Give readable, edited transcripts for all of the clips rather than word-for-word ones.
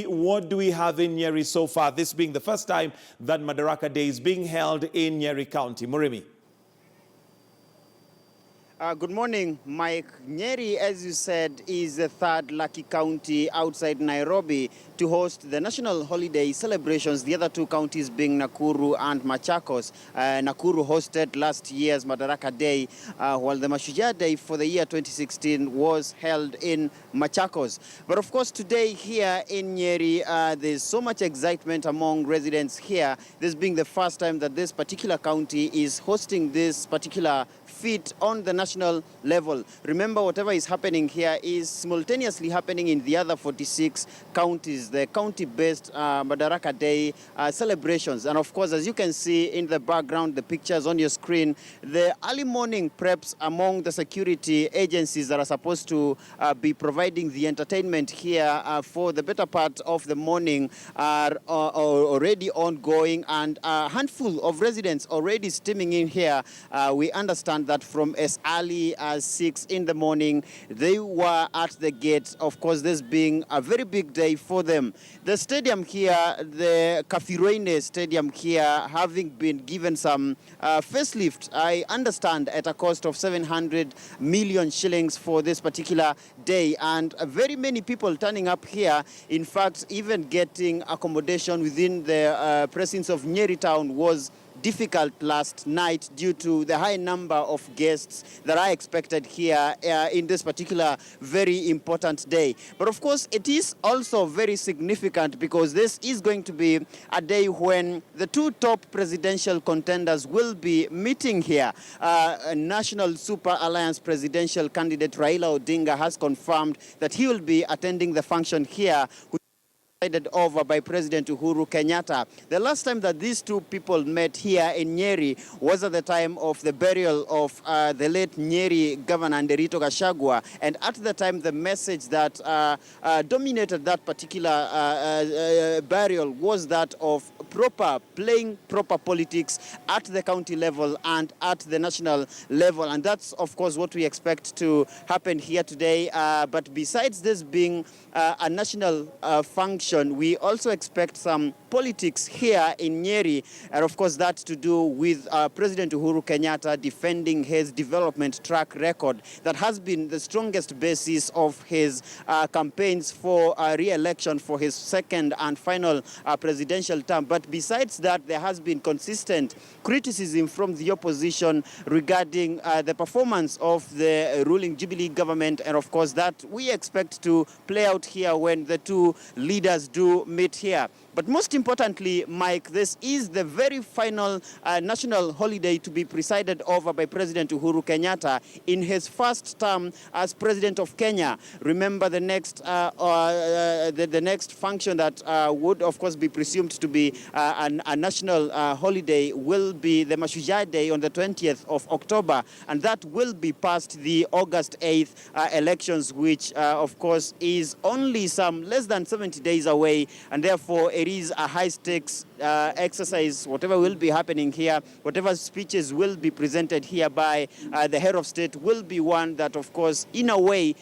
What do we have in Nyeri so far? This being the first time that Madaraka Day is being held in Nyeri County. Murimi. Good morning, Mike. Nyeri, as you said, is the third lucky county outside Nairobi to host the national holiday celebrations, the other two counties being Nakuru and Machakos. Nakuru hosted last year's Madaraka Day, while the Mashujaa Day for the year 2016 was held in Machakos. But of course, today here in Nyeri, there's so much excitement among residents here, this being the first time that this particular county is hosting this particular feat on the national level. Remember, whatever is happening here is simultaneously happening in the other 46 counties, the county-based Madaraka Day celebrations. And of course, as you can see in the background, the pictures on your screen, the early morning preps among the security agencies that are supposed to be providing the entertainment here for the better part of the morning are already ongoing, and a handful of residents already steaming in here. We understand that from as early as 6 in the morning, they were at the gate. Of course, this being a very big day for them. The stadium here, the Kafiroine Stadium here, having been given some facelift, I understand, at a cost of 700 million shillings for this particular day. And very many people turning up here, in fact, even getting accommodation within the precincts of Nyeri town was difficult last night due to the high number of guests that are expected here in this particular very important day. But of course, it is also very significant because this is going to be a day when the two top presidential contenders will be meeting here. National Super Alliance presidential candidate Raila Odinga has confirmed that he will be attending the function here, presided over by President Uhuru Kenyatta. The last time that these two people met here in Nyeri was at the time of the burial of the late Nyeri Governor Nderito Gachagua, and at the time the message that dominated that particular burial was that of playing proper politics at the county level and at the national level, and that's of course what we expect to happen here today. But besides this being a national function, we also expect some politics here in Nyeri, and of course that to do with President Uhuru Kenyatta defending his development track record that has been the strongest basis of his campaigns for re-election for his second and final presidential term. But besides that, there has been consistent criticism from the opposition regarding the performance of the ruling Jubilee government, and of course that we expect to play out here when the two leaders do meet here. But most importantly, Mike, this is the very final national holiday to be presided over by President Uhuru Kenyatta in his first term as President of Kenya. Remember, the next function that would, of course, be presumed to be a national holiday will be the Mashujaa Day on the 20th of October, and that will be past the August 8th elections, which, of course, is only some less than 70 days away, and therefore it is a high-stakes exercise. Whatever will be happening here, whatever speeches will be presented here by the head of state will be one that, of course, in a way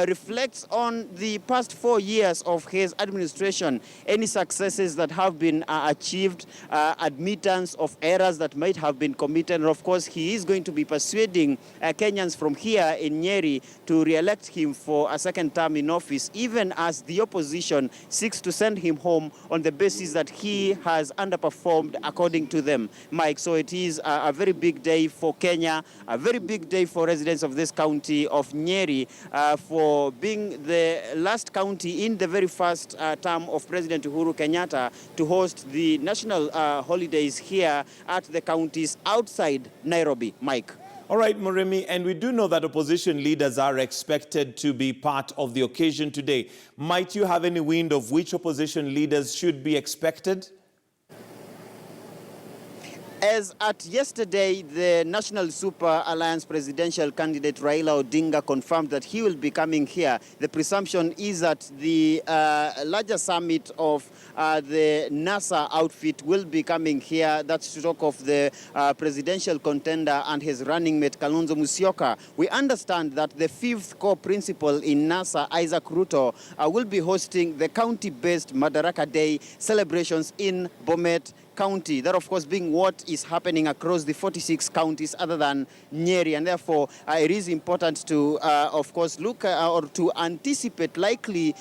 reflects on the past 4 years of his administration, any successes that have been achieved, admittance of errors that might have been committed, and of course he is going to be persuading Kenyans from here in Nyeri to re-elect him for a second term in office, even as the opposition seeks to send him home on the basis that he has underperformed according to them, Mike. So it is a very big day for Kenya, a very big day for residents of this county of Nyeri, for being the last county in the very first term of President Uhuru Kenyatta to host the national holidays here at the counties outside Nairobi, Mike. All right, Murimi, and we do know that opposition leaders are expected to be part of the occasion today. Might you have any wind of which opposition leaders should be expected? As at yesterday, the National Super Alliance presidential candidate Raila Odinga confirmed that he will be coming here. The presumption is that the larger summit of the NASA outfit will be coming here. That's to talk of the presidential contender and his running mate Kalonzo Musyoka. We understand that the fifth core principal in NASA, Isaac Ruto, will be hosting the county-based Madaraka Day celebrations in Bomet County. That, of course, being what is happening across the 46 counties other than Nyeri, and therefore it is important to, of course, look or to anticipate likely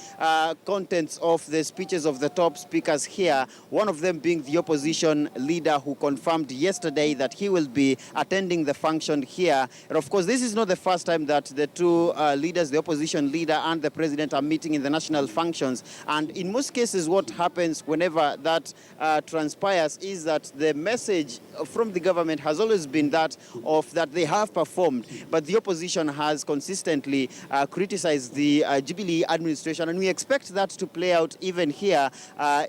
contents of the speeches of the top speakers here, one of them being the opposition leader who confirmed yesterday that he will be attending the function here. And of course, this is not the first time that the two leaders, the opposition leader and the president, are meeting in the national functions. And in most cases, what happens whenever that transpires is that the message from the government has always been that they have performed, but the opposition has consistently criticized the Jubilee administration, and we expect that to play out even here,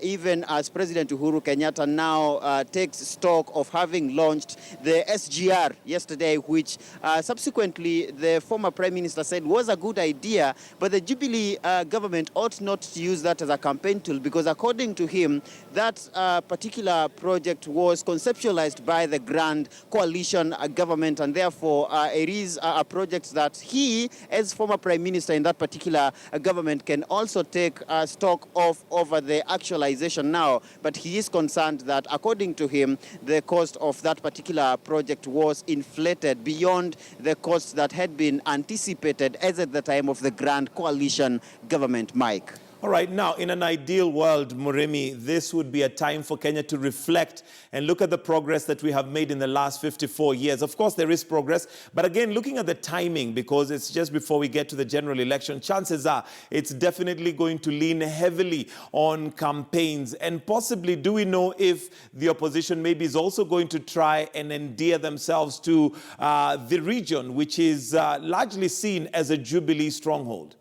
even as President Uhuru Kenyatta now takes stock of having launched the SGR yesterday, which subsequently the former Prime Minister said was a good idea, but the Jubilee government ought not to use that as a campaign tool, because according to him, that particular project was conceptualized by the Grand Coalition government, and therefore it is a project that he, as former Prime Minister in that particular government, can also take stock of over the actualization now. But he is concerned that, according to him, the cost of that particular project was inflated beyond the costs that had been anticipated as at the time of the Grand Coalition government. Mike. All right, now, in an ideal world, Muremi, this would be a time for Kenya to reflect and look at the progress that we have made in the last 54 years. Of course, there is progress, but again, looking at the timing, because it's just before we get to the general election, chances are it's definitely going to lean heavily on campaigns. And possibly, do we know if the opposition maybe is also going to try and endear themselves to the region, which is largely seen as a Jubilee stronghold?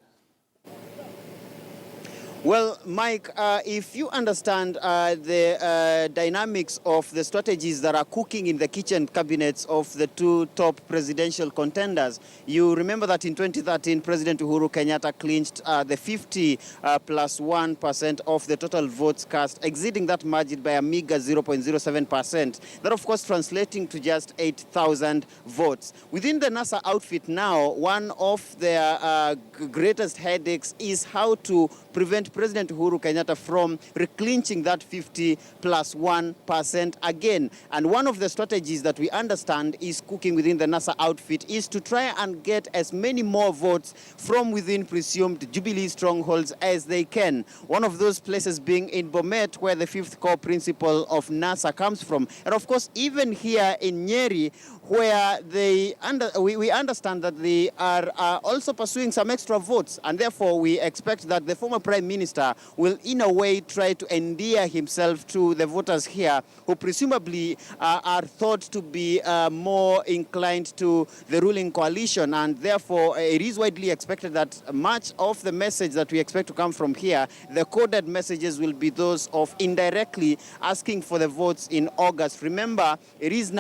Well, Mike, if you understand the dynamics of the strategies that are cooking in the kitchen cabinets of the two top presidential contenders, you remember that in 2013, President Uhuru Kenyatta clinched the 50 plus 1% of the total votes cast, exceeding that margin by a meager 0.07%. That, of course, translating to just 8,000 votes. Within the NASA outfit now, one of their greatest headaches is how to prevent President Uhuru Kenyatta from reclinching that 50 plus 1% again. And one of the strategies that we understand is cooking within the NASA outfit is to try and get as many more votes from within presumed Jubilee strongholds as they can. One of those places being in Bomet, where the fifth core principle of NASA comes from. And of course, even here in Nyeri, where we understand that they are also pursuing some extra votes, and therefore we expect that the former Prime Minister will in a way try to endear himself to the voters here, who presumably are thought to be more inclined to the ruling coalition, and therefore it is widely expected that much of the message that we expect to come from here, the coded messages, will be those of indirectly asking for the votes in August. Remember, it is now